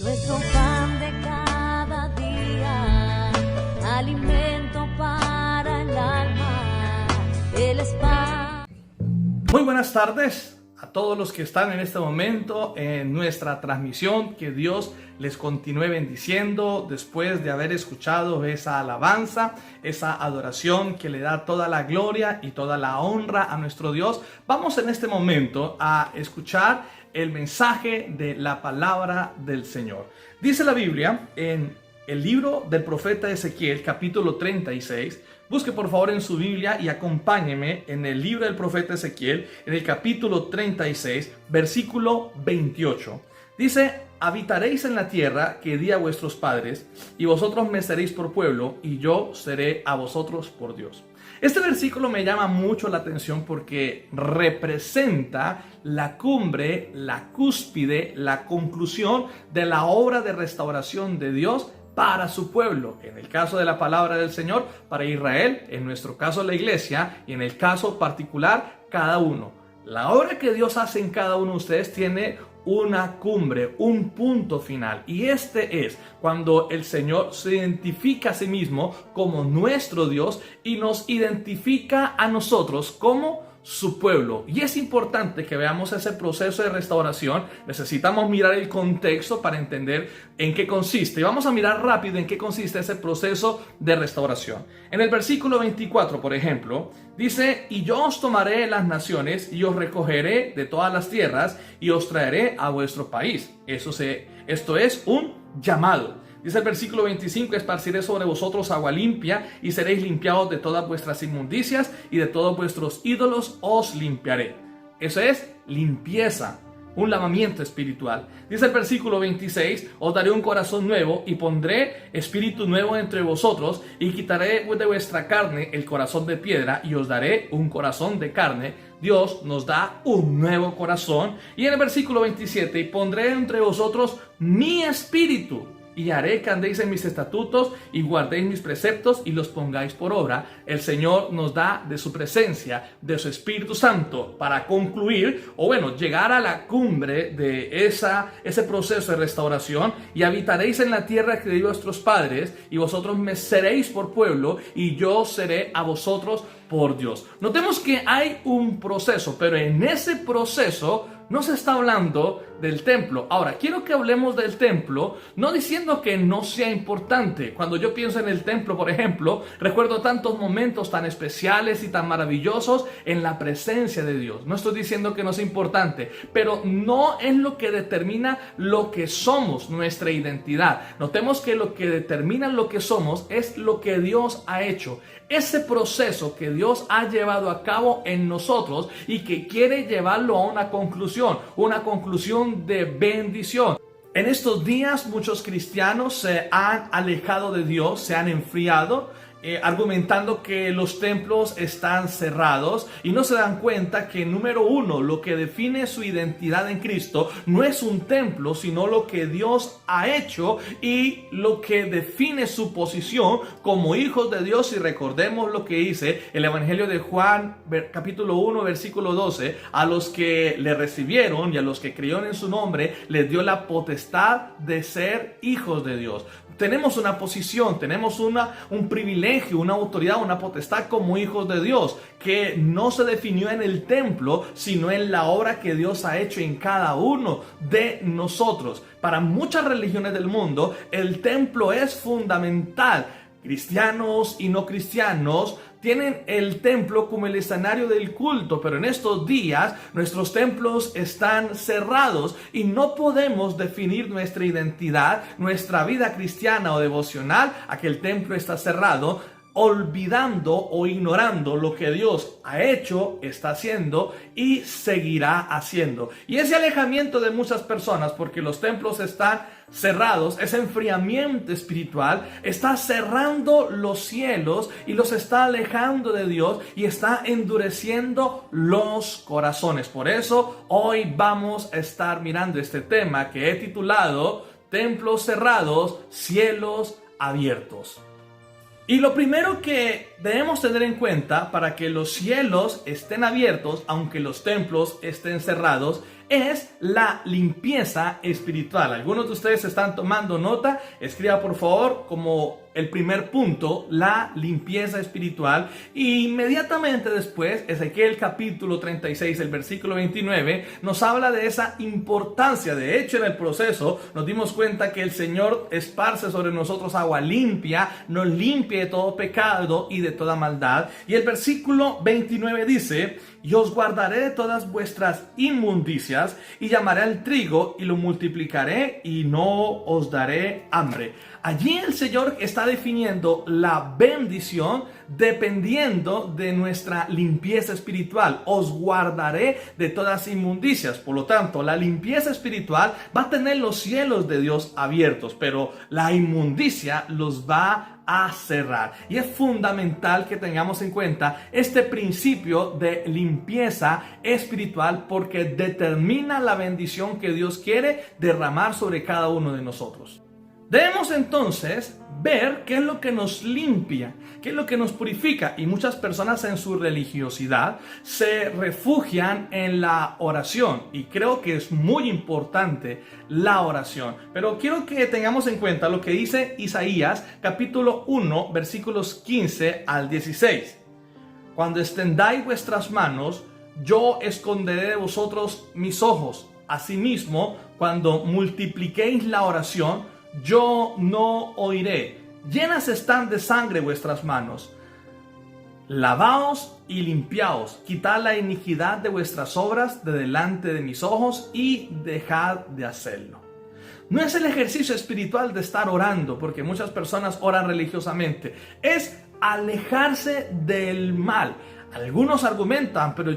Nuestro pan de cada día, alimento para el alma, Él es pan. Muy buenas tardes a todos los que están en este momento en nuestra transmisión. Que Dios les continúe bendiciendo después de haber escuchado esa alabanza, esa adoración que le da toda la gloria y toda la honra a nuestro Dios. Vamos en este momento a escuchar el mensaje de la palabra del Señor. Dice la Biblia en el libro del profeta Ezequiel, capítulo 36. Busque por favor en su Biblia y acompáñeme en el libro del profeta Ezequiel, en el capítulo 36, versículo 28. Dice: habitaréis en la tierra que di a vuestros padres, y vosotros me seréis por pueblo, y yo seré a vosotros por Dios. Este versículo me llama mucho la atención porque representa la cumbre, la cúspide, la conclusión de la obra de restauración de Dios para su pueblo. En el caso de la palabra del Señor, para Israel; en nuestro caso, la iglesia; y en el caso particular, cada uno. La obra que Dios hace en cada uno de ustedes tiene una cumbre, un punto final, y este es cuando el Señor se identifica a sí mismo como nuestro Dios y nos identifica a nosotros como su pueblo. Y es importante que veamos ese proceso de restauración. Necesitamos mirar el contexto para entender en qué consiste. Y vamos a mirar rápido en qué consiste ese proceso de restauración. En el versículo 24, por ejemplo, dice: y yo os tomaré las naciones y os recogeré de todas las tierras y os traeré a vuestro país. Esto es un llamado. Dice el versículo 25: esparciré sobre vosotros agua limpia y seréis limpiados de todas vuestras inmundicias y de todos vuestros ídolos os limpiaré. Eso es limpieza, un lavamiento espiritual. Dice el versículo 26: os daré un corazón nuevo y pondré espíritu nuevo entre vosotros y quitaré de vuestra carne el corazón de piedra y os daré un corazón de carne. Dios nos da un nuevo corazón. Y en el versículo 27: y pondré entre vosotros mi espíritu y haré que andéis en mis estatutos y guardéis mis preceptos y los pongáis por obra. El Señor nos da de su presencia, de su Espíritu Santo, para concluir, llegar a la cumbre de ese proceso de restauración. Y habitaréis en la tierra que di a vuestros padres, y vosotros me seréis por pueblo, y yo seré a vosotros por Dios. Notemos que hay un proceso, pero en ese proceso no se está hablando del templo. Ahora, quiero que hablemos del templo, no diciendo que no sea importante. Cuando yo pienso en el templo, por ejemplo, recuerdo tantos momentos tan especiales y tan maravillosos en la presencia de Dios. No estoy diciendo que no sea importante, pero no es lo que determina lo que somos, nuestra identidad. Notemos que lo que determina lo que somos es lo que Dios ha hecho. Ese proceso que Dios ha llevado a cabo en nosotros y que quiere llevarlo a una conclusión de bendición. En estos días muchos cristianos se han alejado de Dios, se han enfriado, argumentando que los templos están cerrados, y no se dan cuenta que, número uno, lo que define su identidad en Cristo no es un templo, sino lo que Dios ha hecho y lo que define su posición como hijos de Dios. Y recordemos lo que dice el Evangelio de Juan, capítulo 1, versículo 12: a los que le recibieron y a los que creyeron en su nombre les dio la potestad de ser hijos de Dios. Tenemos una posición, tenemos un privilegio, una autoridad, una potestad como hijos de Dios, que no se definió en el templo, sino en la obra que Dios ha hecho en cada uno de nosotros. Para muchas religiones del mundo, el templo es fundamental. Cristianos y no cristianos tienen el templo como el escenario del culto, pero en estos días nuestros templos están cerrados y no podemos definir nuestra identidad, nuestra vida cristiana o devocional a que el templo está cerrado, olvidando o ignorando lo que Dios ha hecho, está haciendo y seguirá haciendo. Y ese alejamiento de muchas personas, porque los templos están cerrados, ese enfriamiento espiritual está cerrando los cielos y los está alejando de Dios y está endureciendo los corazones. Por eso hoy vamos a estar mirando este tema que he titulado: templos cerrados, cielos abiertos. Y lo primero que debemos tener en cuenta para que los cielos estén abiertos, aunque los templos estén cerrados, es la limpieza espiritual. Algunos de ustedes están tomando nota, escriba por favor como el primer punto, la limpieza espiritual. Y inmediatamente después, Ezequiel capítulo 36, el versículo 29, nos habla de esa importancia. De hecho, en el proceso nos dimos cuenta que el Señor esparce sobre nosotros agua limpia, nos limpia de todo pecado y de toda maldad. Y el versículo 29 dice: y os guardaré de todas vuestras inmundicias, y llamaré al trigo y lo multiplicaré, y no os daré hambre. Allí el Señor está definiendo la bendición dependiendo de nuestra limpieza espiritual. Os guardaré de todas inmundicias. Por lo tanto, la limpieza espiritual va a tener los cielos de Dios abiertos, pero la inmundicia los va a cerrar. Y es fundamental que tengamos en cuenta este principio de limpieza espiritual, porque determina la bendición que Dios quiere derramar sobre cada uno de nosotros. Debemos entonces ver qué es lo que nos limpia, qué es lo que nos purifica. Y muchas personas en su religiosidad se refugian en la oración. Y creo que es muy importante la oración. Pero quiero que tengamos en cuenta lo que dice Isaías capítulo 1 versículos 15 al 16. Cuando extendáis vuestras manos, yo esconderé de vosotros mis ojos. Asimismo, cuando multipliquéis la oración, yo no oiré. Llenas están de sangre vuestras manos. Lavaos y limpiaos. Quitad la iniquidad de vuestras obras de delante de mis ojos y dejad de hacerlo. No es el ejercicio espiritual de estar orando, porque muchas personas oran religiosamente. Es alejarse del mal. Algunos argumentan, pero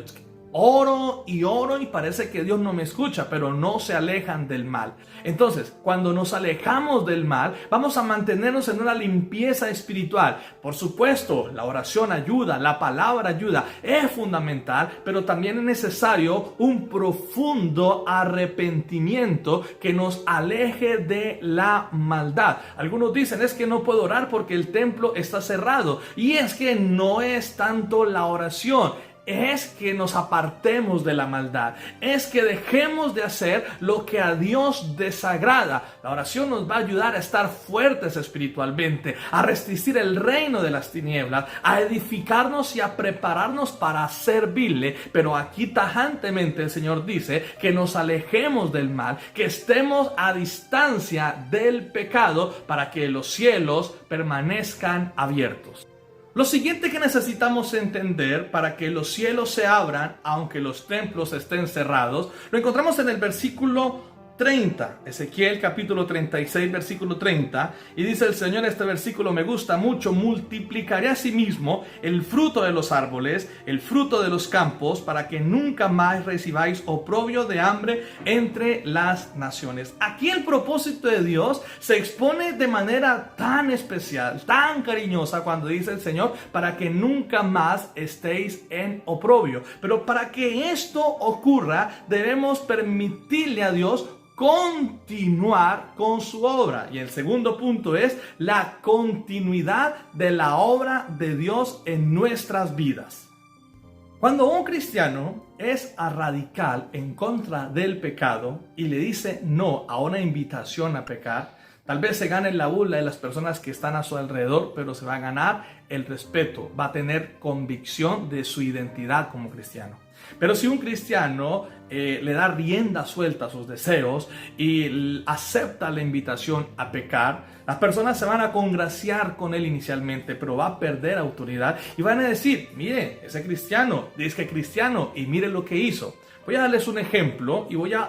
oro y parece que Dios no me escucha, pero no se alejan del mal. Entonces, cuando nos alejamos del mal, vamos a mantenernos en una limpieza espiritual. Por supuesto, la oración ayuda, la palabra ayuda, es fundamental, pero también es necesario un profundo arrepentimiento que nos aleje de la maldad. Algunos dicen, es que no puedo orar porque el templo está cerrado. Y es que no es tanto la oración, es que nos apartemos de la maldad, es que dejemos de hacer lo que a Dios desagrada. La oración nos va a ayudar a estar fuertes espiritualmente, a resistir el reino de las tinieblas, a edificarnos y a prepararnos para servirle. Pero aquí tajantemente el Señor dice que nos alejemos del mal, que estemos a distancia del pecado para que los cielos permanezcan abiertos. Lo siguiente que necesitamos entender para que los cielos se abran, aunque los templos estén cerrados, lo encontramos en el versículo 30, Ezequiel capítulo 36, versículo 30, y dice el Señor, este versículo me gusta mucho: multiplicaré asimismo el fruto de los árboles, el fruto de los campos, para que nunca más recibáis oprobio de hambre entre las naciones. Aquí el propósito de Dios se expone de manera tan especial, tan cariñosa, cuando dice el Señor, para que nunca más estéis en oprobio. Pero para que esto ocurra, debemos permitirle a Dios continuar con su obra. Y el segundo punto es la continuidad de la obra de Dios en nuestras vidas. Cuando un cristiano es radical en contra del pecado y le dice no a una invitación a pecar, tal vez se gane la burla de las personas que están a su alrededor, pero se va a ganar el respeto, va a tener convicción de su identidad como cristiano. Pero si un cristiano le da rienda suelta a sus deseos y acepta la invitación a pecar, las personas se van a congraciar con él inicialmente, pero va a perder autoridad y van a decir, mire, ese cristiano, dice que cristiano, y mire lo que hizo. Voy a darles un ejemplo y voy a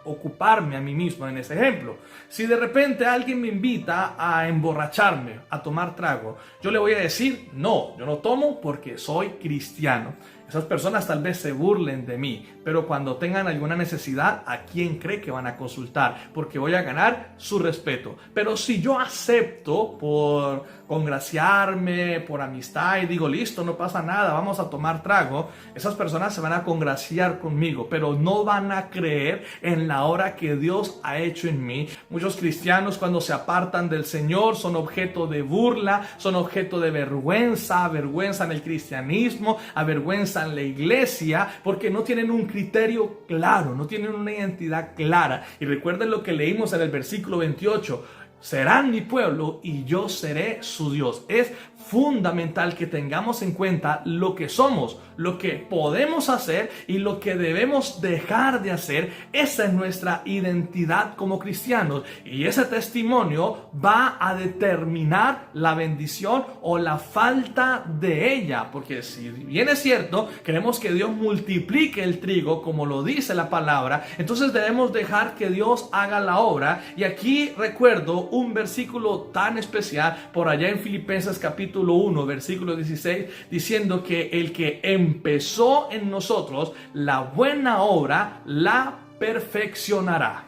ocuparme a mí mismo en ese ejemplo. Si de repente alguien me invita a emborracharme, a tomar trago, yo le voy a decir, no, yo no tomo porque soy cristiano. Esas personas tal vez se burlen de mí, pero cuando tengan alguna necesidad, ¿a quién cree que van a consultar? Porque voy a ganar su respeto. Pero si yo acepto por congraciarme, por amistad, y digo, listo, no pasa nada, vamos a tomar trago, esas personas se van a congraciar conmigo, pero no van a creer en la obra que Dios ha hecho en mí. Muchos cristianos, cuando se apartan del Señor, son objeto de burla, son objeto de vergüenza, avergüenzan el cristianismo, avergüenzan organizan la iglesia porque no tienen un criterio claro, no tienen una identidad clara. Y recuerden lo que leímos en el versículo 28. Serán mi pueblo y yo seré su Dios. Es fundamental que tengamos en cuenta lo que somos, lo que podemos hacer y lo que debemos dejar de hacer. Esa es nuestra identidad como cristianos, y ese testimonio va a determinar la bendición o la falta de ella, porque si bien es cierto, queremos que Dios multiplique el trigo como lo dice la palabra, entonces debemos dejar que Dios haga la obra. Y aquí recuerdo un versículo tan especial por allá en Filipenses capítulo 1, versículo 16, diciendo que el que empezó en nosotros la buena obra la perfeccionará.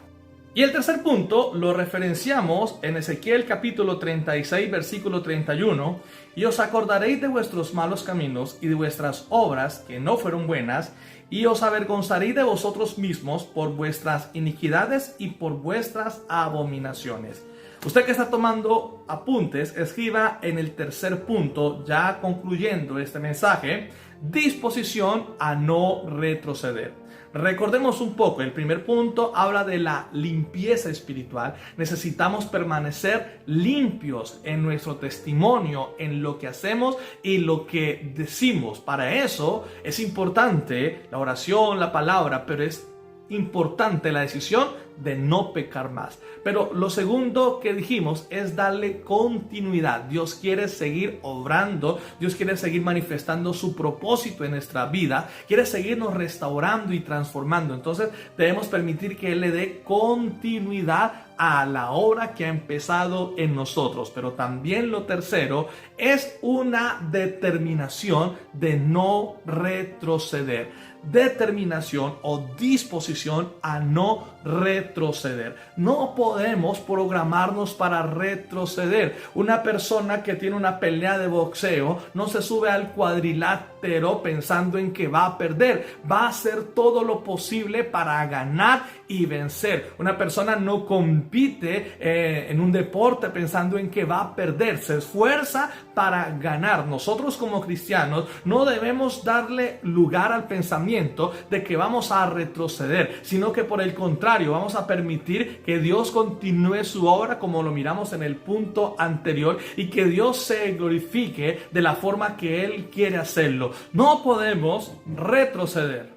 Y el tercer punto lo referenciamos en Ezequiel capítulo 36, versículo 31. Y os acordaréis de vuestros malos caminos y de vuestras obras que no fueron buenas, y os avergonzaréis de vosotros mismos por vuestras iniquidades y por vuestras abominaciones. Usted que está tomando apuntes, escriba en el tercer punto, ya concluyendo este mensaje, disposición a no retroceder. Recordemos un poco, el primer punto habla de la limpieza espiritual. Necesitamos permanecer limpios en nuestro testimonio, en lo que hacemos y lo que decimos. Para eso es importante la oración, la palabra, pero es importante la decisión de no pecar más. Pero lo segundo que dijimos es darle continuidad. Dios quiere seguir obrando, Dios quiere seguir manifestando su propósito en nuestra vida, quiere seguirnos restaurando y transformando. Entonces debemos permitir que Él le dé continuidad a la obra que ha empezado en nosotros. Pero también lo tercero es una determinación de no retroceder. Determinación o disposición a no retroceder. No podemos programarnos para retroceder. Una persona que tiene una pelea de boxeo no se sube al cuadrilátero pensando en que va a perder. Va a hacer todo lo posible para ganar y vencer. Una persona no compite en un deporte pensando en que va a perder. Se esfuerza para ganar. Nosotros como cristianos no debemos darle lugar al pensamiento de que vamos a retroceder, sino que por el contrario vamos a permitir que Dios continúe su obra como lo miramos en el punto anterior, y que Dios se glorifique de la forma que Él quiere hacerlo. No podemos retroceder,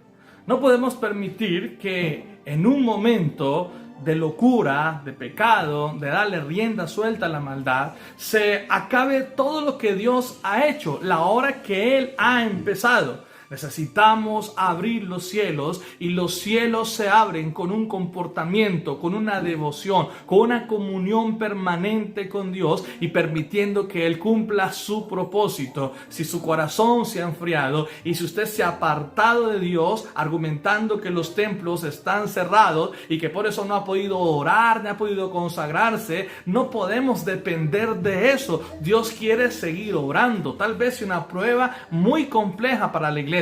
no podemos permitir que en un momento de locura, de pecado, de darle rienda suelta a la maldad, se acabe todo lo que Dios ha hecho, la obra que Él ha empezado. Necesitamos abrir los cielos, y los cielos se abren con un comportamiento, con una devoción, con una comunión permanente con Dios y permitiendo que Él cumpla su propósito. Si su corazón se ha enfriado y si usted se ha apartado de Dios argumentando que los templos están cerrados y que por eso no ha podido orar, no ha podido consagrarse, no podemos depender de eso. Dios quiere seguir obrando. Tal vez una prueba muy compleja para la iglesia,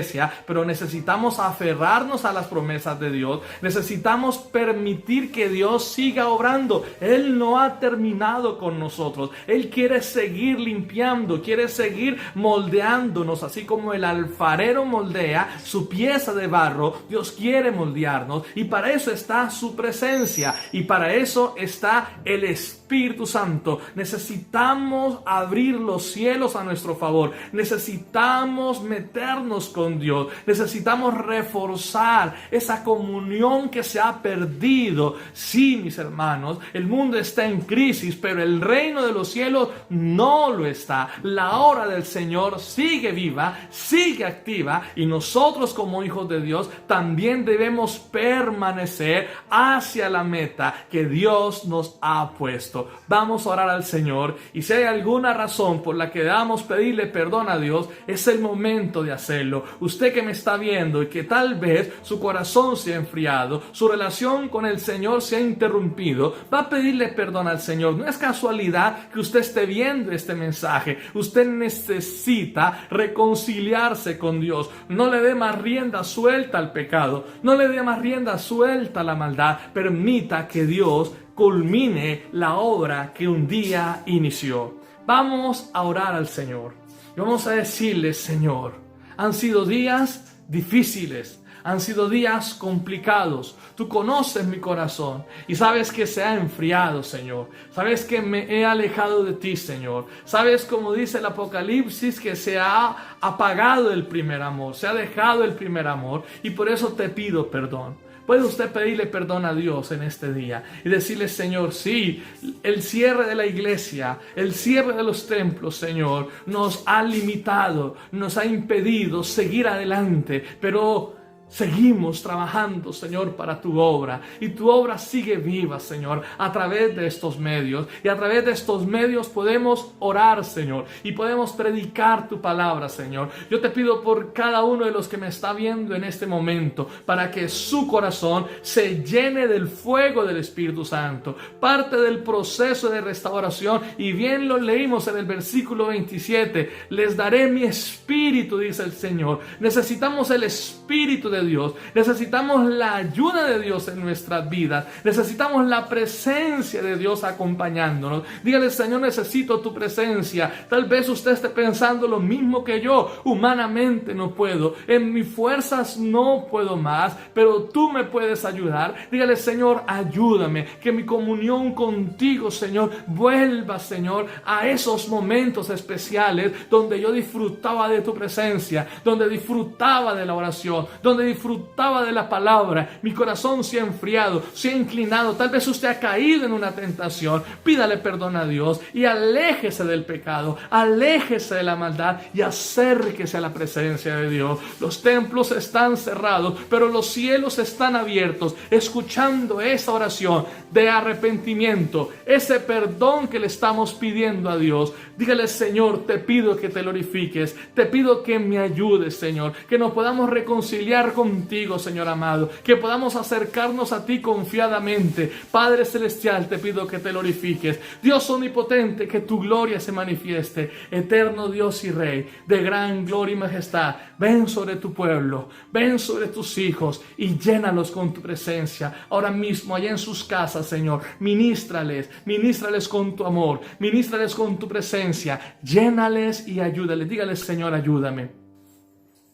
pero necesitamos aferrarnos a las promesas de Dios. Necesitamos permitir que Dios siga obrando. Él no ha terminado con nosotros. Él quiere seguir limpiando, quiere seguir moldeándonos, así como el alfarero moldea su pieza de barro. Dios quiere moldearnos, y para eso está su presencia, y para eso está el Espíritu Santo. Necesitamos abrir los cielos a nuestro favor. Necesitamos meternos con Dios. Necesitamos reforzar esa comunión que se ha perdido. Sí, mis hermanos, el mundo está en crisis, pero el reino de los cielos no lo está. La obra del Señor sigue viva, sigue activa, y nosotros como hijos de Dios también debemos permanecer hacia la meta que Dios nos ha puesto. Vamos a orar al Señor, y si hay alguna razón por la que debamos pedirle perdón a Dios, es el momento de hacerlo. Usted que me está viendo y que tal vez su corazón se ha enfriado, su relación con el Señor se ha interrumpido, va a pedirle perdón al Señor. No es casualidad que usted esté viendo este mensaje. Usted necesita reconciliarse con Dios. No le dé más rienda suelta al pecado, no le dé más rienda suelta a la maldad. Permita que Dios culmine la obra que un día inició. Vamos a orar al Señor y vamos a decirle: Señor, Han sido días difíciles. Han sido días complicados. Tú conoces mi corazón y sabes que se ha enfriado, Señor. Sabes que me he alejado de ti, Señor. Sabes, como dice el Apocalipsis, que se ha apagado el primer amor. Se ha dejado el primer amor y por eso te pido perdón. Puede usted pedirle perdón a Dios en este día y decirle: Señor, sí, el cierre de la iglesia, el cierre de los templos, Señor, nos ha limitado, nos ha impedido seguir adelante, pero seguimos trabajando, Señor, para tu obra, y tu obra sigue viva, Señor, a través de estos medios, y a través de estos medios podemos orar, Señor, y podemos predicar tu palabra, Señor. Yo te pido por cada uno de los que me está viendo en este momento, para que su corazón se llene del fuego del Espíritu Santo, parte del proceso de restauración, y bien lo leímos en el versículo 27, les daré mi espíritu, dice el Señor. Necesitamos el espíritu de Dios, necesitamos la ayuda de Dios en nuestras vidas, necesitamos la presencia de Dios acompañándonos. Dígale: Señor, necesito tu presencia. Tal vez usted esté pensando lo mismo que yo: humanamente no puedo, en mis fuerzas no puedo más, pero tú me puedes ayudar. Dígale: Señor, ayúdame, que mi comunión contigo, Señor, vuelva, Señor, a esos momentos especiales donde yo disfrutaba de tu presencia, donde disfrutaba de la oración, donde disfrutaba de la palabra. Mi corazón se ha enfriado, se ha inclinado. Tal vez usted ha caído en una tentación. Pídale perdón a Dios y aléjese del pecado, aléjese de la maldad y acérquese a la presencia de Dios. Los templos están cerrados, pero los cielos están abiertos, escuchando esa oración de arrepentimiento, ese perdón que le estamos pidiendo a Dios. Dígale: Señor, te pido que te glorifiques, te pido que me ayudes, Señor, que nos podamos reconciliar contigo, Señor amado, que podamos acercarnos a ti confiadamente. Padre celestial, te pido que te glorifiques. Dios omnipotente, que tu gloria se manifieste. Eterno Dios y Rey, de gran gloria y majestad, ven sobre tu pueblo, ven sobre tus hijos y llénalos con tu presencia. Ahora mismo, allá en sus casas, Señor, ministrales con tu amor, ministrales con tu presencia, llénales y ayúdales. Dígales: Señor, ayúdame.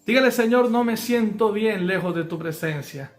Dígale: Señor, no me siento bien lejos de tu presencia.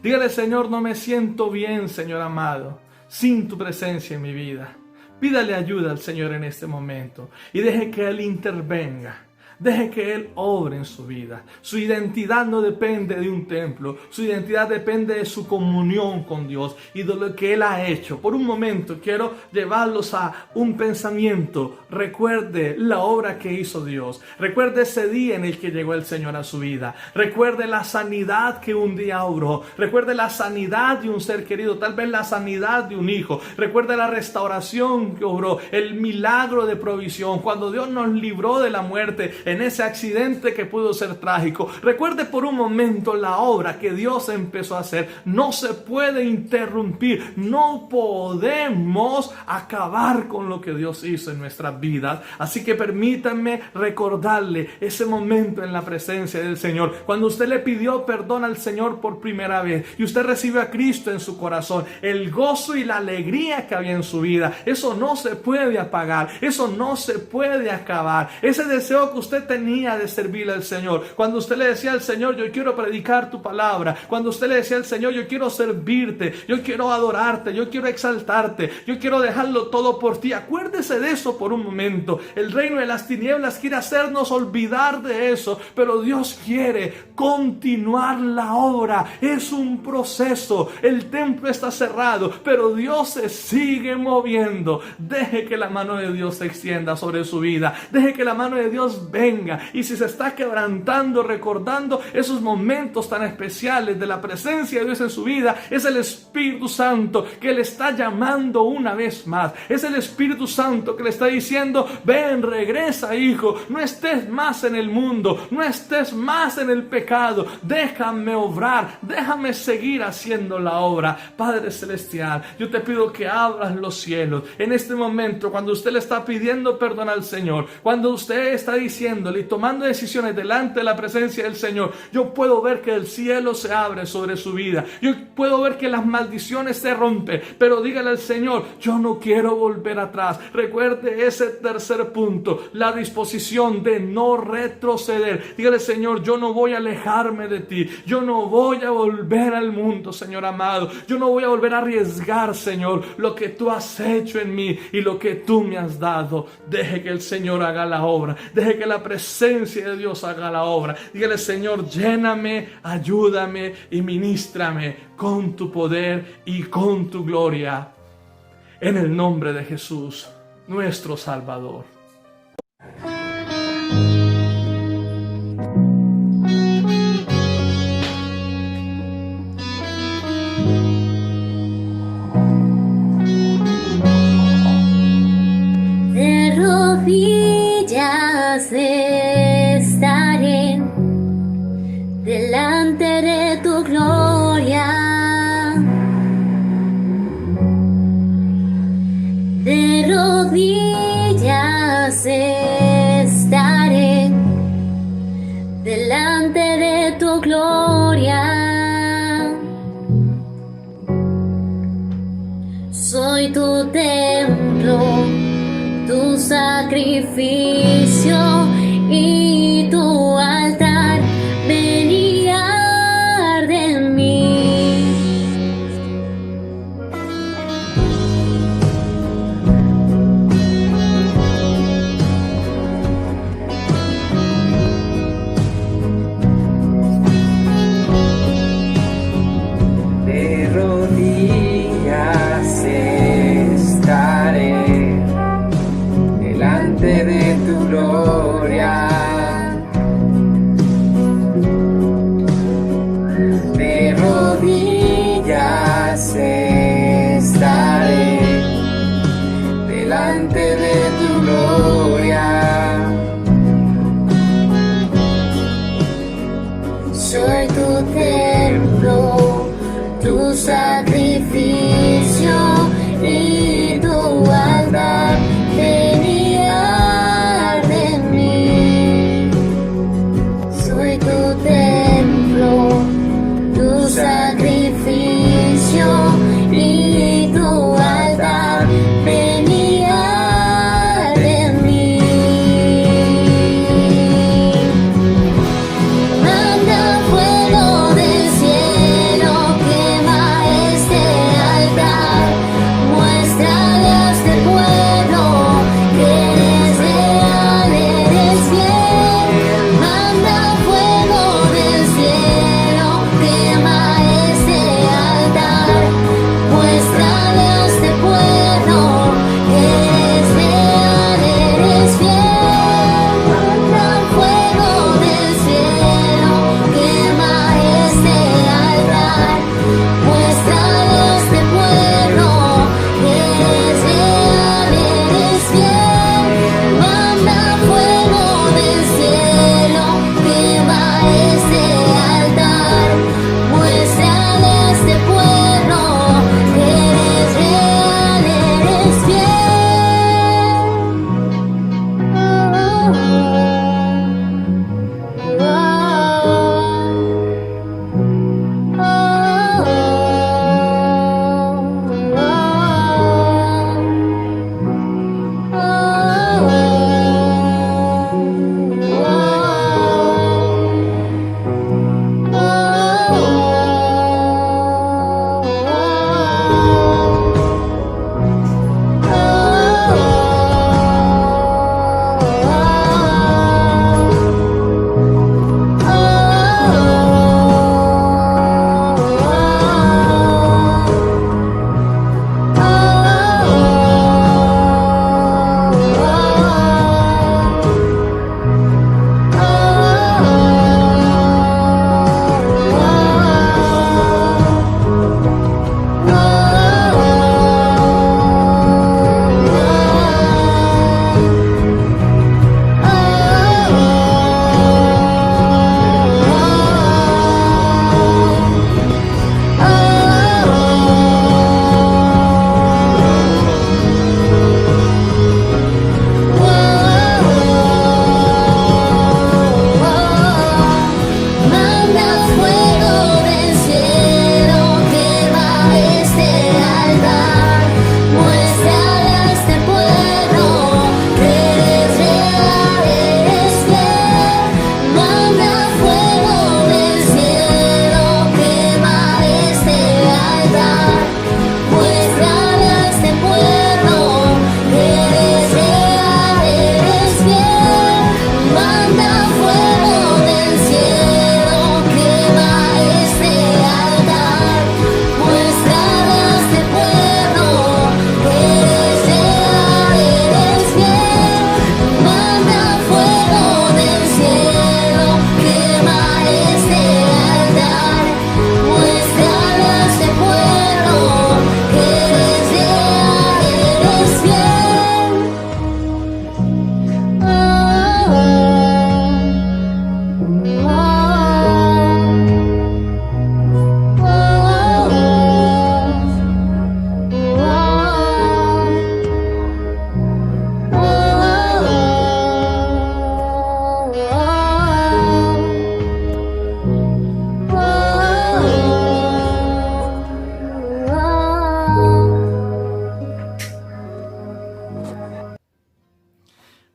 Dígale: Señor, no me siento bien, Señor amado, sin tu presencia en mi vida. Pídale ayuda al Señor en este momento y deje que Él intervenga. Deje que Él obre en su vida. Su identidad no depende de un templo. Su identidad depende de su comunión con Dios y de lo que Él ha hecho. Por un momento quiero llevarlos a un pensamiento. Recuerde la obra que hizo Dios. Recuerde ese día en el que llegó el Señor a su vida. Recuerde la sanidad que un día obró. Recuerde la sanidad de un ser querido. Tal vez la sanidad de un hijo. Recuerde la restauración que obró. El milagro de provisión. Cuando Dios nos libró de la muerte en ese accidente que pudo ser trágico. Recuerde por un momento la obra que Dios empezó a hacer. No se puede interrumpir. No podemos acabar con lo que Dios hizo en nuestras vidas. Así que permítanme recordarle ese momento en la presencia del Señor. Cuando usted le pidió perdón al Señor por primera vez y usted recibió a Cristo en su corazón, el gozo y la alegría que había en su vida, eso no se puede apagar. Eso no se puede acabar. Ese deseo que usted tenía de servirle al Señor, cuando usted le decía al Señor: yo quiero predicar tu palabra, cuando usted le decía al Señor: yo quiero servirte, yo quiero adorarte, yo quiero exaltarte, yo quiero dejarlo todo por ti. Acuérdese de eso por un momento. El reino de las tinieblas quiere hacernos olvidar de eso, pero Dios quiere continuar la obra. Es un proceso. El templo está cerrado, pero Dios se sigue moviendo. Deje que la mano de Dios se extienda sobre su vida. Deje que la mano de Dios venga. Y si se está quebrantando, recordando esos momentos tan especiales de la presencia de Dios en su vida, es el Espíritu Santo que le está llamando una vez más. Es el Espíritu Santo que le está diciendo: ven, regresa, hijo, no estés más en el mundo, no estés más en el pecado, déjame obrar, déjame seguir haciendo la obra. Padre celestial, yo te pido que abras los cielos en este momento, cuando usted le está pidiendo perdón al Señor, cuando usted está diciendo: obedeciéndole y tomando decisiones delante de la presencia del Señor, yo puedo ver que el cielo se abre sobre su vida. Yo puedo ver que las maldiciones se rompen. Pero dígale al Señor, yo no quiero volver atrás. Recuerde ese tercer punto, la disposición de no retroceder. Dígale, Señor, yo no voy a alejarme de ti. Yo no voy a volver al mundo, Señor amado. Yo no voy a volver a arriesgar, Señor, lo que tú has hecho en mí y lo que tú me has dado. Deje que el Señor haga la obra. Deje que la presencia de Dios haga la obra. Dígale, Señor, lléname, ayúdame y ministrame con tu poder y con tu gloria. En el nombre de Jesús, nuestro Salvador. De rodillas estaré delante de tu gloria. De rodillas estaré delante de tu gloria. Soy tu templo, tu sacrificio y tu altar. Ven y arde en mí. De rodillas estaré delante de tu gloria. De rodillas estaré delante de tu gloria. Soy tu templo, tu sacrificio y tu altar. Ven y arde en mí. Soy tu templo, tu sacrificio y tu altar. Ven y arde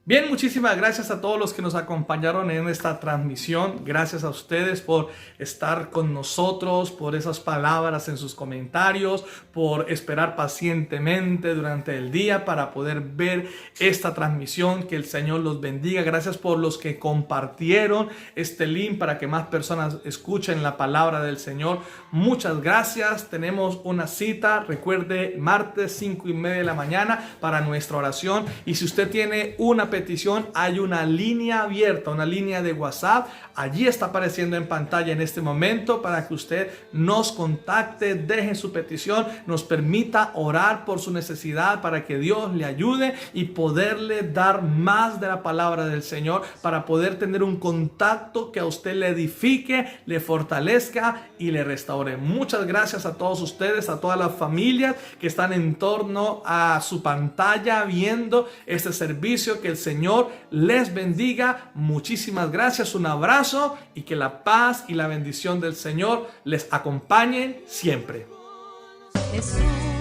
Bien, muchísimas gracias a todos los que nos acompañaron en esta transmisión. Gracias a ustedes por estar con nosotros, por esas palabras en sus comentarios, por esperar pacientemente durante el día para poder ver esta transmisión. Que el Señor los bendiga. Gracias por los que compartieron este link para que más personas escuchen la palabra del Señor. Muchas gracias. Tenemos una cita, recuerde, martes 5:30 de la mañana para nuestra oración. Y si usted tiene una petición, hay una línea abierta, una línea de WhatsApp. Allí está apareciendo en pantalla en este momento para que usted nos contacte, deje su petición, nos permita orar por su necesidad para que Dios le ayude y poderle dar más de la palabra del Señor, para poder tener un contacto que a usted le edifique, le fortalezca y le restaure. Muchas gracias a todos ustedes, a todas las familias que están en torno a su pantalla viendo este servicio. Que el Señor les bendiga. Muchísimas gracias, un abrazo y que la paz y la bendición del Señor les acompañen siempre. Jesús.